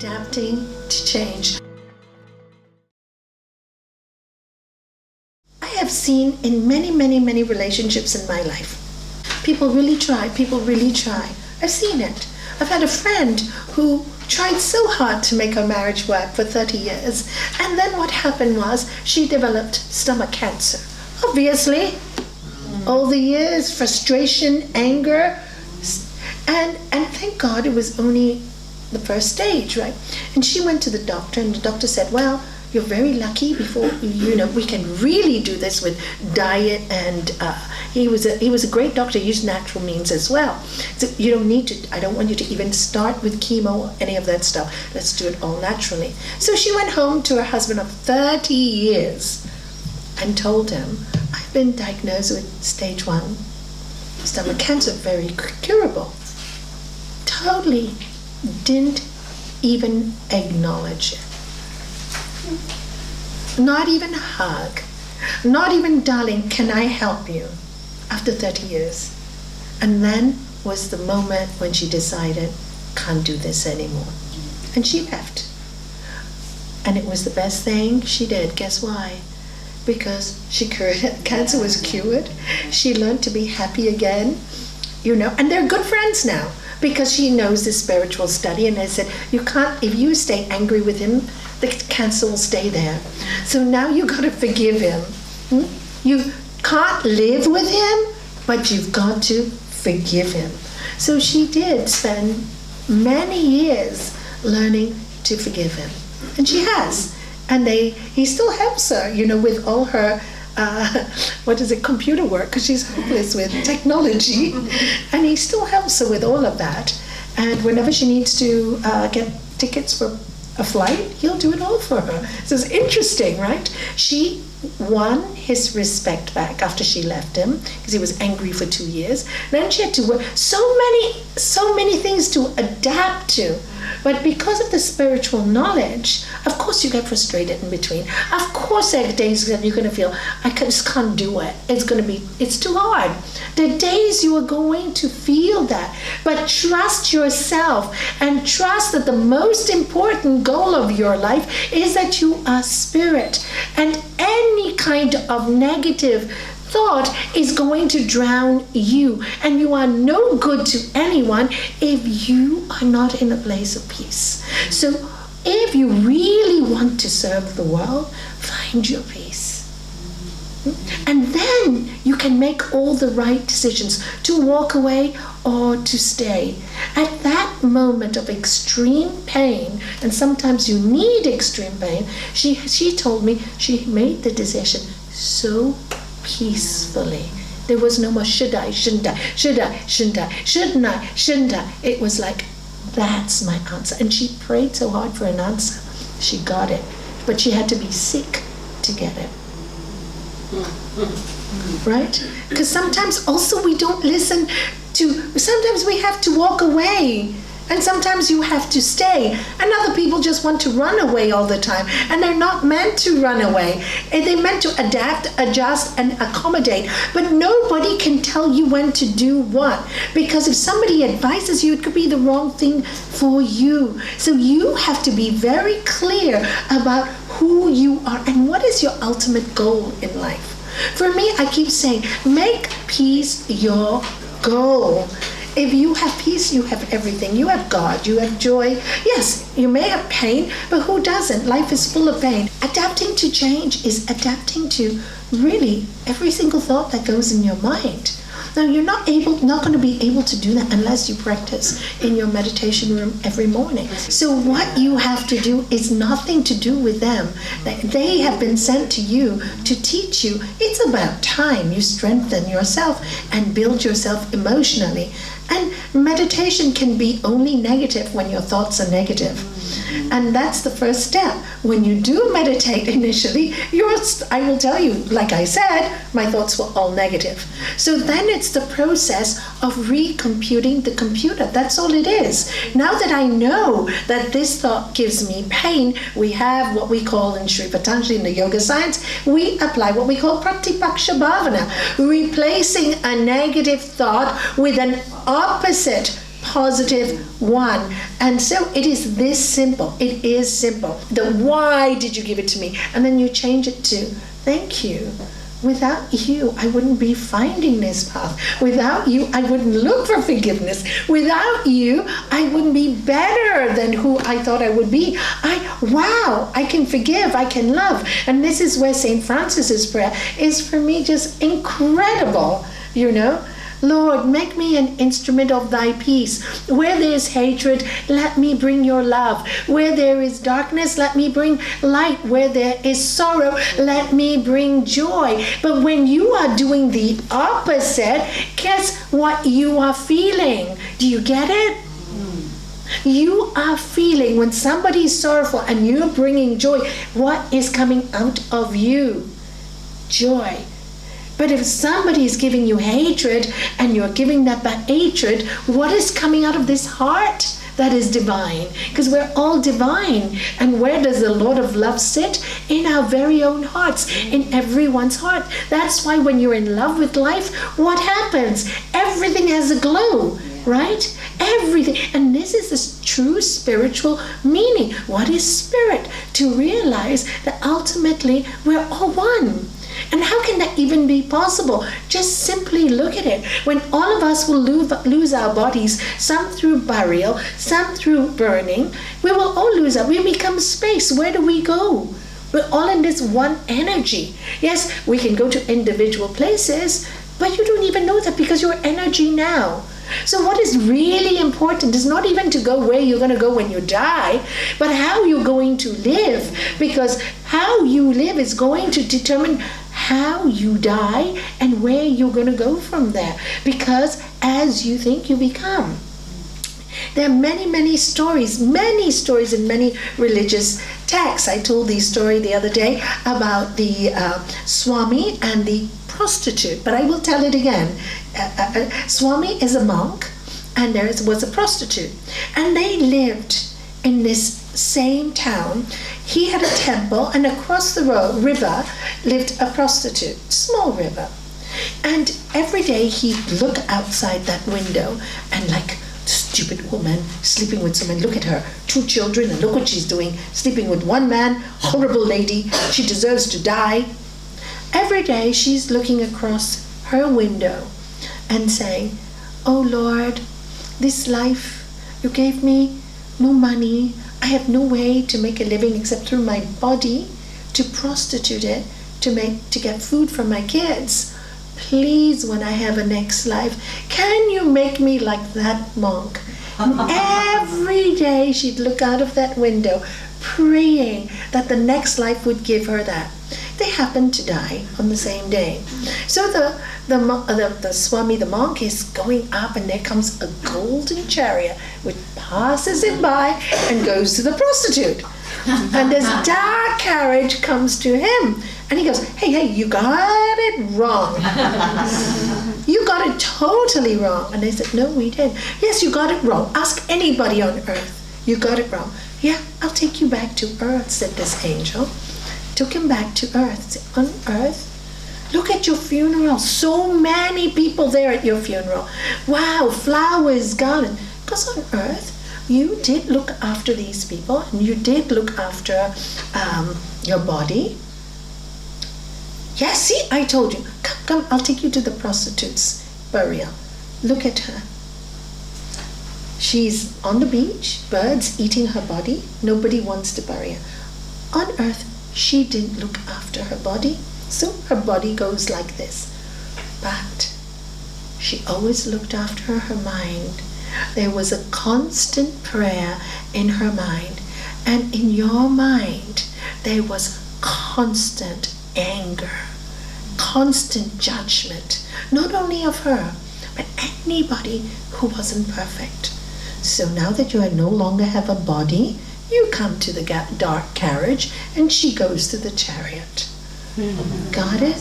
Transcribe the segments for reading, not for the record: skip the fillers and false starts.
adapting to change. I have seen in many relationships in my life, people really try. I've seen it. I've had a friend who tried so hard to make her marriage work for 30 years, and then what happened was she developed stomach cancer. Obviously, all the years, frustration, anger, and thank God it was only the first stage, right? And she went to the doctor, and the doctor said, well, you're very lucky. Before we can really do this with diet, and he was a great doctor. He used natural means as well. So you don't need to. I don't want you to even start with chemo or any of that stuff. Let's do it all naturally. So she went home to her husband of 30 years and told him, I've been diagnosed with stage 1 stomach cancer, very curable. Totally didn't even acknowledge it. Not even a hug. Not even, darling, can I help you? After 30 years. And then was the moment when she decided, can't do this anymore. And she left. And it was the best thing she did. Guess why? Because she cancer was cured. She learned to be happy again, and they're good friends now because she knows this spiritual study. And I said, you can't, if you stay angry with him, the cancer will stay there. So now you got to forgive him. You can't live with him, but you've got to forgive him. So she did spend many years learning to forgive him. And she has. And he still helps her, with all her, computer work, because she's hopeless with technology. And he still helps her with all of that. And whenever she needs to get tickets for a flight, he'll do it all for her. So it's interesting, right? She won his respect back after she left him because he was angry for 2 years. Then she had to work so many things to adapt to. But because of the spiritual knowledge, of course you get frustrated in between. Of course there are days that you're going to feel, I just can't do it. It's too hard. There are days you are going to feel that. But trust yourself and trust that the most important goal of your life is that you are spirit. And any kind of negative thought is going to drown you, and you are no good to anyone if you are not in a place of peace. So if you really want to serve the world, find your peace. And then you can make all the right decisions to walk away or to stay. At that moment of extreme pain, and sometimes you need extreme pain, she told me she made the decision so peacefully. There was no more should I, shouldn't I, shouldn't I. It was like, that's my answer. And she prayed so hard for an answer. She got it. But she had to be sick to get it. Right? Because sometimes also we don't listen to, sometimes we have to walk away. And sometimes you have to stay. And other people just want to run away all the time. And they're not meant to run away. And they're meant to adapt, adjust, and accommodate. But nobody can tell you when to do what. Because if somebody advises you, it could be the wrong thing for you. So you have to be very clear about who you are and what is your ultimate goal in life. For me, I keep saying, make peace your goal. If you have peace, you have everything. You have God, you have joy. Yes, you may have pain, but who doesn't? Life is full of pain. Adapting to change is adapting to really every single thought that goes in your mind. Now, you're not going to be able to do that unless you practice in your meditation room every morning. So what you have to do is nothing to do with them. They have been sent to you to teach you. It's about time you strengthen yourself and build yourself emotionally. And meditation can be only negative when your thoughts are negative. And that's the first step. When you do meditate initially, I will tell you, like I said, my thoughts were all negative. So then it's the process of recomputing the computer. That's all it is. Now that I know that this thought gives me pain, we have what we call in Sri Patanjali, in the yoga science, we apply what we call Pratipaksha Bhavana, replacing a negative thought with an opposite positive one. And so it is this simple. It is simple. The why did you give it to me? And then you change it to thank you. Without you, I wouldn't be finding this path. Without you, I wouldn't look for forgiveness. Without you, I wouldn't be better than who I thought I would be. I can forgive, I can love. And this is where St. Francis's prayer is for me just incredible, you know. Lord, make me an instrument of thy peace. Where there is hatred, let me bring your love. Where there is darkness, let me bring light. Where there is sorrow, let me bring joy. But when you are doing the opposite, guess what you are feeling? Do you get it? You are feeling, when somebody is sorrowful and you're bringing joy, what is coming out of you? Joy. But if somebody is giving you hatred and you're giving that back hatred, what is coming out of this heart that is divine? Because we're all divine. And where does the Lord of love sit? In our very own hearts, in everyone's heart. That's why when you're in love with life, what happens? Everything has a glow, right? Everything. And this is the true spiritual meaning. What is spirit? To realize that ultimately we're all one. And how can that even be possible? Just simply look at it. When all of us will lose our bodies, some through burial, some through burning, we will all lose our, we become space. Where do we go? We're all in this one energy. Yes, we can go to individual places, but you don't even know that because you're energy now. So what is really important is not even to go where you're going to go when you die, but how you're going to live. Because how you live is going to determine how you die and where you're going to go from there. Because as you think, you become. There are many stories in many religious texts. I told the story the other day about the Swami and the prostitute, but I will tell it again. Swami is a monk and there was a prostitute, and they lived in this same town. He had a temple, and across the river lived a prostitute, small river. And every day he'd look outside that window and like, stupid woman sleeping with someone, look at her, 2 children, and look what she's doing, sleeping with one man, horrible lady, she deserves to die. Every day she's looking across her window and saying, oh Lord, this life, you gave me no money, I have no way to make a living except through my body, to prostitute it, to get food for my kids. Please, when I have a next life, can you make me like that monk? And every day she'd look out of that window praying that the next life would give her that. They happened to die on the same day. So the Swami, the monk, is going up, and there comes a golden chariot which passes him by and goes to the prostitute. And this dark carriage comes to him, and he goes, hey, you got it wrong. You got it totally wrong. And they said, no, we didn't. Yes, you got it wrong. Ask anybody on earth. You got it wrong. Yeah, I'll take you back to earth, said this angel. Took him back to earth. Said, on earth? Look at your funeral. So many people there at your funeral. Wow, flowers, garland. Because on earth, you did look after these people, and you did look after your body. Yes, see, I told you. Come, I'll take you to the prostitute's burial. Look at her. She's on the beach, birds eating her body. Nobody wants to bury her. On earth, she didn't look after her body, so her body goes like this. But she always looked after her mind. There was a constant prayer in her mind, and in your mind there was constant anger, constant judgment, not only of her, but anybody who wasn't perfect. So now that you no longer have a body, you come to the dark carriage, and she goes to the chariot. Got it?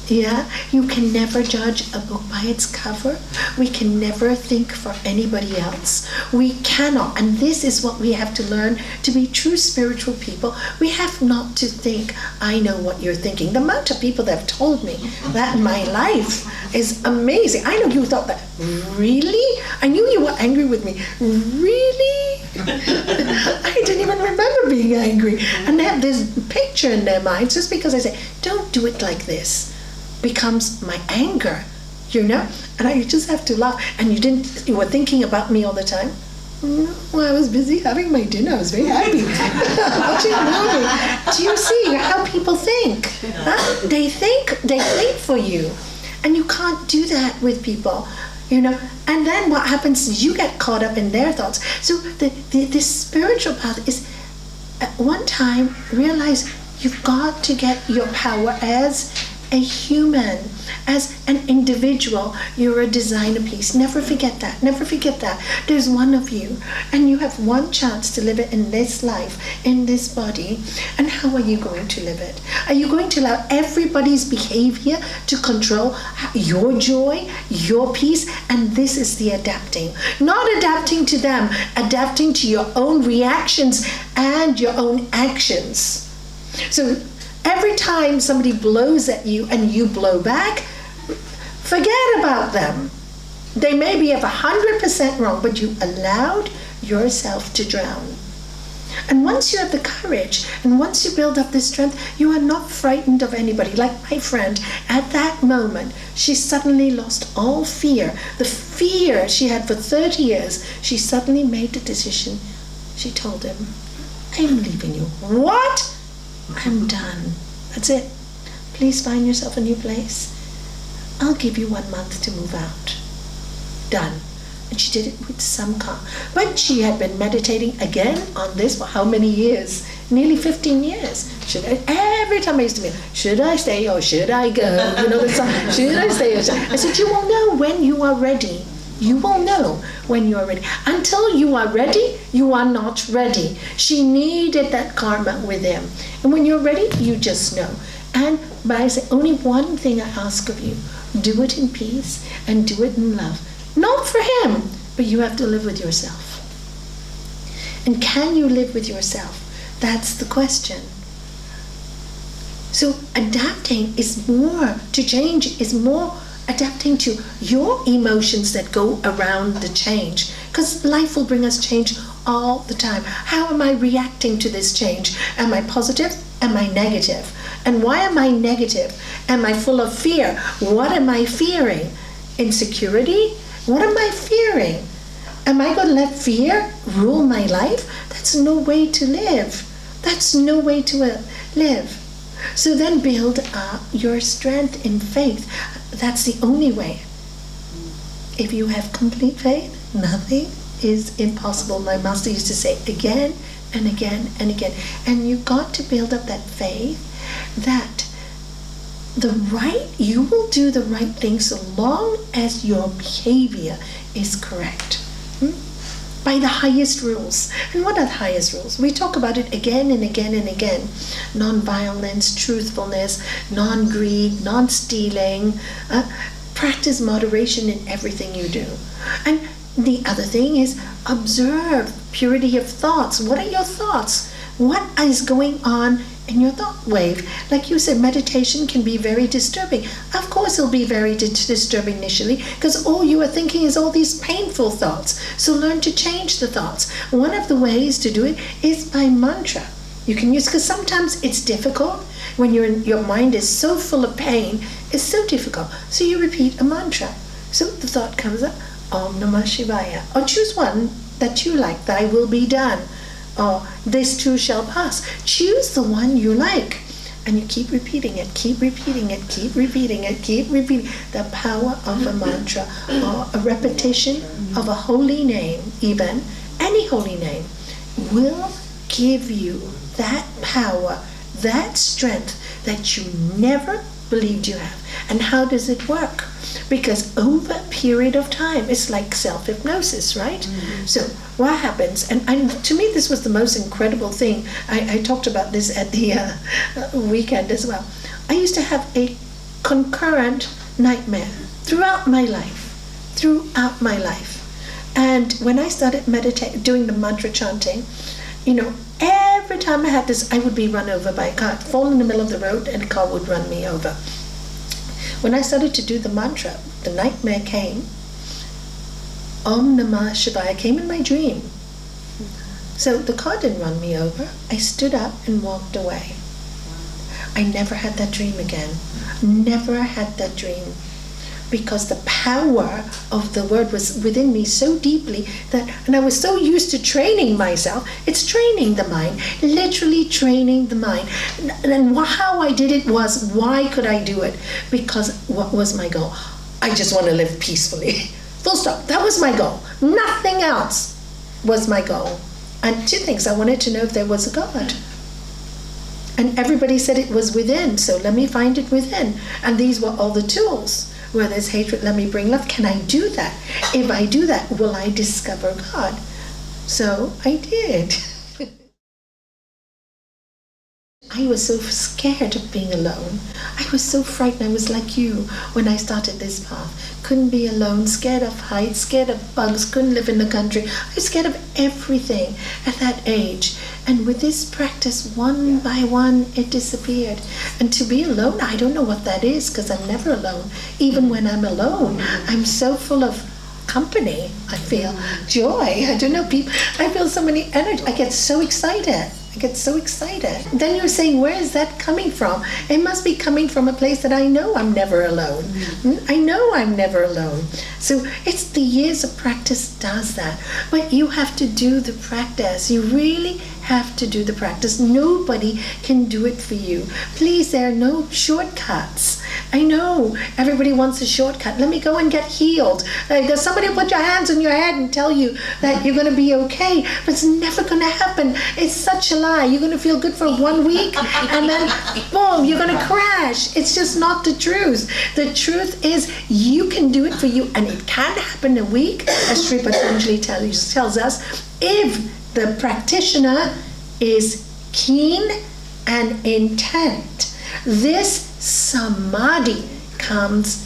Yeah, you can never judge a book by its cover. We can never think for anybody else. We cannot, and this is what we have to learn to be true spiritual people. We have not to think, I know what you're thinking. The amount of people that have told me that in my life is amazing. I know you thought that, really? I knew you were angry with me. Really? I didn't even remember being angry. And they have this picture in their minds just because I say, don't do it like this. Becomes my anger, and I just have to laugh. And you were thinking about me all the time. No, I was busy having my dinner. I was very happy watching a movie. Do you see how people think? Huh? They think for you, and you can't do that with people, And then what happens is you get caught up in their thoughts. So the spiritual path is, at one time, realize you've got to get your power as a human, as an individual. You're a designer piece. Never forget that. Never forget that. There's one of you, and you have one chance to live it in this life, in this body. And how are you going to live it? Are you going to allow everybody's behavior to control your joy, your peace? And this is the adapting. Not adapting to them, adapting to your own reactions and your own actions. So every time somebody blows at you and you blow back, forget about them. They may be 100% wrong, but you allowed yourself to drown. And once you have the courage, and once you build up this strength, you are not frightened of anybody. Like my friend, at that moment, she suddenly lost all fear. The fear she had for 30 years, she suddenly made the decision. She told him, I'm leaving you. What? I'm done. That's it. Please find yourself a new place. I'll give you 1 month to move out. Done. And she did it with some calm. But she had been meditating again on this for how many years? Nearly 15 years. Every time I used to meet, should I stay or should I go? The song, should I stay or should I? I said, you will know when you are ready. You will know when you are ready. Until you are ready, you are not ready. She needed that karma with him. And when you're ready, you just know. But I say, only one thing I ask of you. Do it in peace and do it in love. Not for him, but you have to live with yourself. And can you live with yourself? That's the question. So adapting is more, to change is more adapting to your emotions that go around the change, because life will bring us change all the time. How am I reacting to this change? Am I positive? Am I negative? And why am I negative? Am I full of fear? What am I fearing? Insecurity? What am I fearing? Am I going to let fear rule my life? That's no way to live. That's no way to live. So then build up your strength in faith. That's the only way. If you have complete faith, nothing is impossible. My master used to say again and again and again. And you've got to build up that faith that you will do the right thing so long as your behavior is correct. By the highest rules. And what are the highest rules? We talk about it again and again and again. Non-violence, truthfulness, non-greed, non-stealing. Practice moderation in everything you do. And the other thing is observe purity of thoughts. What are your thoughts? What is going on in your thought wave? Like you said, meditation can be very disturbing. Of course it'll be very disturbing initially, because all you are thinking is all these painful thoughts. So learn to change the thoughts. One of the ways to do it is by mantra. You can use, because sometimes it's difficult when your mind is so full of pain. It's so difficult. So you repeat a mantra. So the thought comes up, Om Namah Shivaya. Or choose one that you like, thy will be done. Or this too shall pass. Choose the one you like. And you keep repeating it, keep repeating it, keep repeating it, keep repeating. The power of a mantra or a repetition of a holy name, even any holy name, will give you that power, that strength that you never believed you have. And how does it work? Because over a period of time, it's like self-hypnosis, right? Mm-hmm. So what happens, and to me this was the most incredible thing, I talked about this at the weekend as well. I used to have a concurrent nightmare throughout my life. And when I started meditating, doing the mantra chanting, every time I had this, I would be run over by a car, fall in the middle of the road, and a car would run me over. When I started to do the mantra, the nightmare came. Om Namah Shivaya came in my dream. So the car didn't run me over. I stood up and walked away. I never had that dream again. Never had that dream. Because the power of the word was within me so deeply and I was so used to training myself. It's training the mind, literally training the mind. And how I did it was, why could I do it? Because what was my goal? I just want to live peacefully. Full stop. That was my goal. Nothing else was my goal. And two things. I wanted to know if there was a God. And everybody said it was within, so let me find it within. And these were all the tools. Where there's hatred, let me bring love. Can I do that? If I do that, will I discover God? So I did. I was so scared of being alone. I was so frightened. I was like you when I started this path. Couldn't be alone, scared of heights, scared of bugs, couldn't live in the country. I was scared of everything at that age. And with this practice, one by one, it disappeared. And to be alone, I don't know what that is, because I'm never alone. Even when I'm alone, I'm so full of company. I feel joy. I don't know, people. I feel so many energy. I get so excited. Then you're saying, where is that coming from? It must be coming from a place that I know I'm never alone. I know I'm never alone. So it's the years of practice does that. But you have to do the practice. You really have to do the practice. Nobody can do it for you. Please, there are no shortcuts. I know everybody wants a shortcut. Let me go and get healed. Does somebody put your hands on your head and tell you that you're going to be okay? But it's never going to happen. It's such a lie. You're going to feel good for 1 week and then boom, you're going to crash. It's just not the truth. The truth is you can do it for you, and it can happen in a week, as Sri Patanjali tells us, if the practitioner is keen and intent. This samadhi comes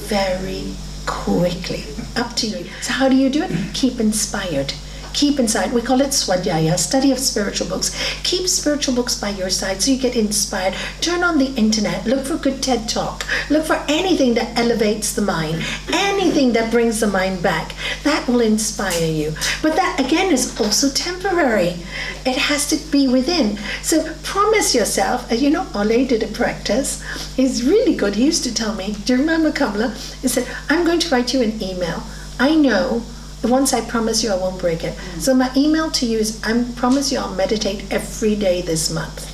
very quickly. Up to you. So how do you do it? Keep inspired. Keep inside. We call it swadhyaya, study of spiritual books. Keep spiritual books by your side so you get inspired. Turn on the internet. Look for good TED Talk. Look for anything that elevates the mind. Anything that brings the mind back. That will inspire you. But that, again, is also temporary. It has to be within. So promise yourself, Ole did a practice. He's really good. He used to tell me, do you remember Kamala? He said, I'm going to write you an email. I know once I promise you I won't break it. So my email to you is, I promise you I'll meditate every day this month.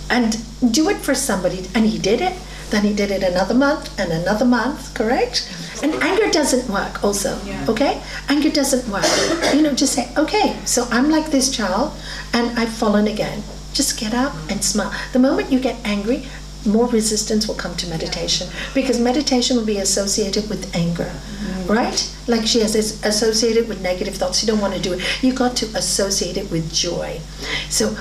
And do it for somebody. And he did it. Then he did it another month, correct? And anger doesn't work also, okay? Anger doesn't work. Just say, okay, so I'm like this child and I've fallen again. Just get up and smile. The moment you get angry, more resistance will come to meditation, because meditation will be associated with anger, right? Like she has this associated with negative thoughts. You don't want to do it. You got to associate it with joy. So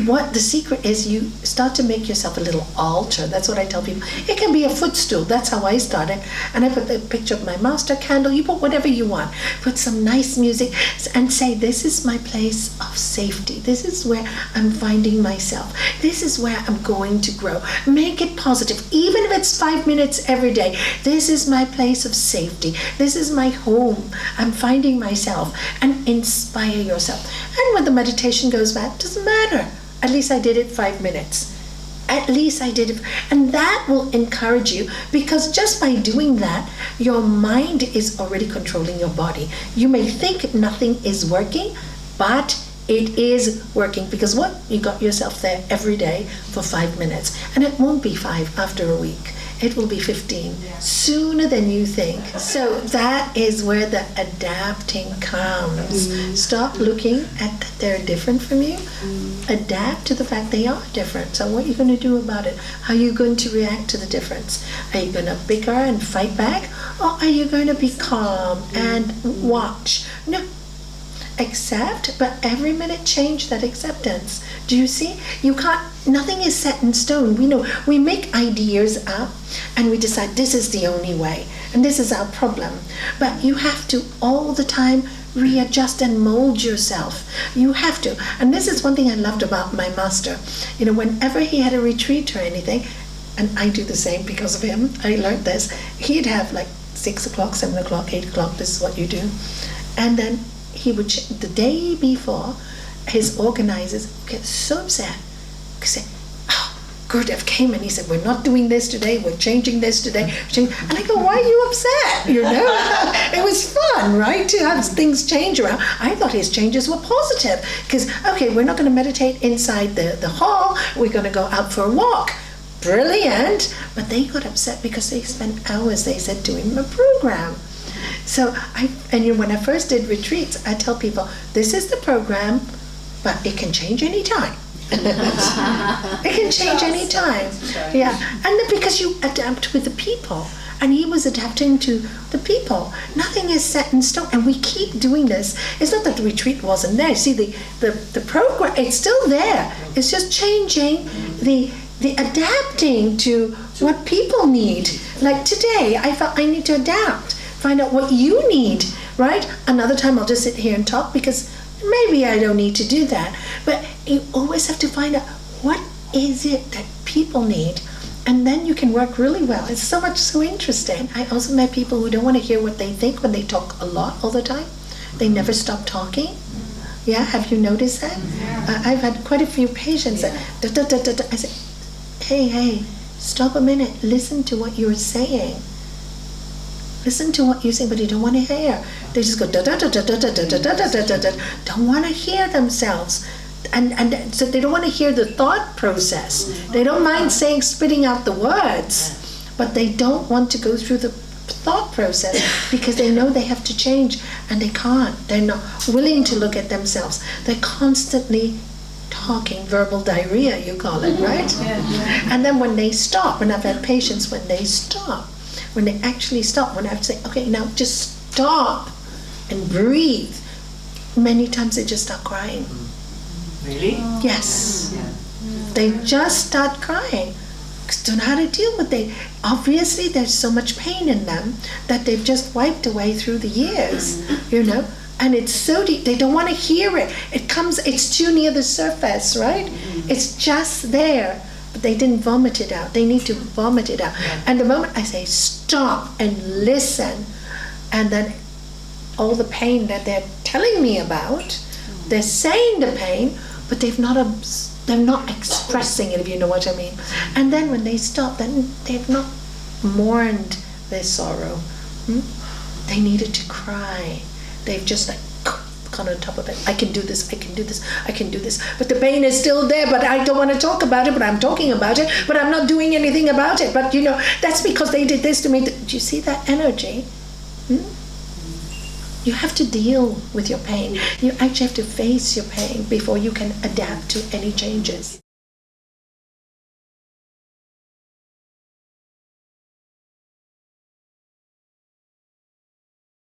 what the secret is, you start to make yourself a little altar. That's what I tell people. It can be a footstool. That's how I started. And I put the picture of my master candle. You put whatever you want. Put some nice music and say, this is my place of safety. This is where I'm finding myself. This is where I'm going to grow. Make it positive. Even if it's 5 minutes every day. This is my place of safety. This is my home. I'm finding myself. And inspire yourself. And when the meditation goes back, doesn't matter. At least I did it 5 minutes. At least I did it. And that will encourage you, because just by doing that, your mind is already controlling your body. You may think nothing is working, but it is working, because what? You got yourself there every day for 5 minutes. And it won't be 5 after a week. It will be 15 sooner than you think. So that is where the adapting comes. Stop looking at that they're different from you. Adapt to the fact they are different. So what are you going to do about it? How are you going to react to the difference? Are you going to bicker and fight back? Or are you going to be calm and watch? No. accept, but every minute change that acceptance. Do you see? You can't, nothing is set in stone. We know, we make ideas up and we decide this is the only way and this is our problem. But you have to all the time readjust and mold yourself. You have to. And this is one thing I loved about my master. You know, whenever he had a retreat or anything, and I do the same because of him, I learned this, he'd have like 6 o'clock, 7 o'clock, 8 o'clock, this is what you do. And then he would, the day before, his organizers get so upset because they, oh, Gurudev came and he said, we're not doing this today, we're changing this today. And I go, why are you upset? You know, it was fun, right, to have things change around. I thought his changes were positive because, okay, we're not going to meditate inside the hall, we're going to go out for a walk. Brilliant. But they got upset because they spent hours, they said, doing a program. So when I first did retreats, I tell people, this is the program, but it can change any time. It can change any time. Yeah, and because you adapt with the people, and he was adapting to the people. Nothing is set in stone, and we keep doing this. It's not that the retreat wasn't there. See, the program, it's still there. It's just changing the adapting to what people need. Like today, I felt I need to adapt, find out what you need, right? Another time I'll just sit here and talk because maybe I don't need to do that. But you always have to find out what is it that people need, and then you can work really well. It's so interesting. I also met people who don't want to hear what they think when they talk a lot all the time. They never stop talking. Yeah, have you noticed that? I've had quite a few patients that I say, hey, stop a minute, listen to what you're saying. Listen to what you're saying, but you don't want to hear. They just go don't want to hear themselves. And so they don't want to hear the thought process. They don't mind spitting out the words, but they don't want to go through the thought process because they know they have to change and they can't. They're not willing to look at themselves. They're constantly talking, verbal diarrhea, you call it, right? And then when they stop, and I've had patients when they actually stop, when I have to say, okay, now just stop and breathe, many times they just start crying. Really? Yes. They just start crying because they don't know how to deal with it. Obviously, there's so much pain in them that they've just wiped away through the years, you know? And it's so deep, they don't want to hear it. It's too near the surface, right? It's just there, but they didn't vomit it out. They need to vomit it out. And the moment I say stop and listen, and then all the pain that they're telling me about, they're saying the pain, but they're not expressing it, if you know what I mean. And then when they stop, then they've not mourned their sorrow. They needed to cry. They've just like gone on top of it. I can do this, I can do this, I can do this. But the pain is still there, but I don't want to talk about it, but I'm talking about it, but I'm not doing anything about it. But you know, that's because they did this to me. Do you see that energy? You have to deal with your pain. You actually have to face your pain before you can adapt to any changes.